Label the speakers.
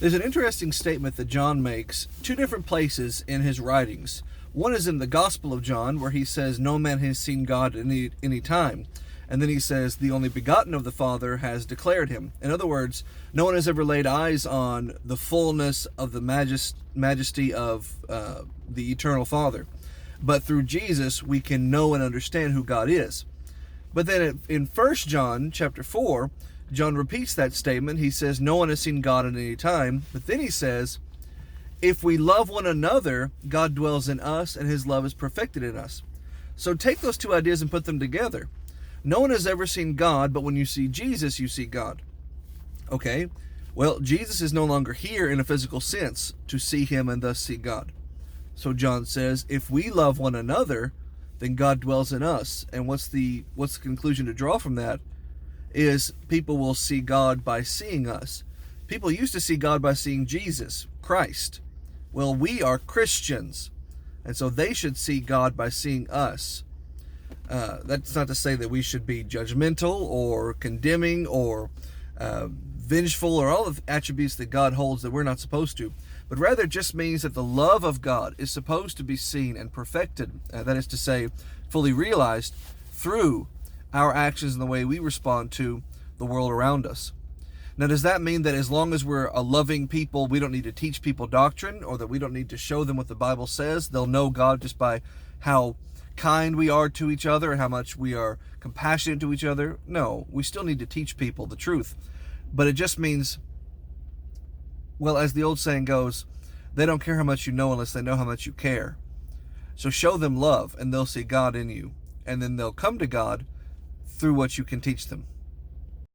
Speaker 1: There's an interesting statement that John makes two different places in his writings. One is in the Gospel of John, where he says, "No man has seen God at any time." And then he says, "The only begotten of the Father has declared him." In other words, no one has ever laid eyes on the fullness of the majesty of the eternal Father. But through Jesus, we can know and understand who God is. But then in 1 John chapter 4, John repeats that statement. He says, "No one has seen God at any time." But then he says, "If we love one another, God dwells in us, and his love is perfected in us." So take those two ideas and put them together. No one has ever seen God, but when you see Jesus, you see God. Okay, well, Jesus is no longer here in a physical sense to see him and thus see God. So John says, if we love one another, then God dwells in us. And what's the conclusion to draw from that? Is people will see God by seeing us. People used to see God by seeing Jesus, Christ. Well, we are Christians, and so they should see God by seeing us. That's not to say that we should be judgmental or condemning or vengeful or all of the attributes that God holds that we're not supposed to, but rather it just means that the love of God is supposed to be seen and perfected, that is to say, fully realized through our actions and the way we respond to the world around us. Now, does that mean that as long as we're a loving people, we don't need to teach people doctrine, or that we don't need to show them what the Bible says? They'll know God just by how kind we are to each other and how much we are compassionate to each other? No, we still need to teach people the truth. But it just means, well, as the old saying goes, they don't care how much you know unless they know how much you care. So show them love, and they'll see God in you, and then they'll come to God through what you can teach them.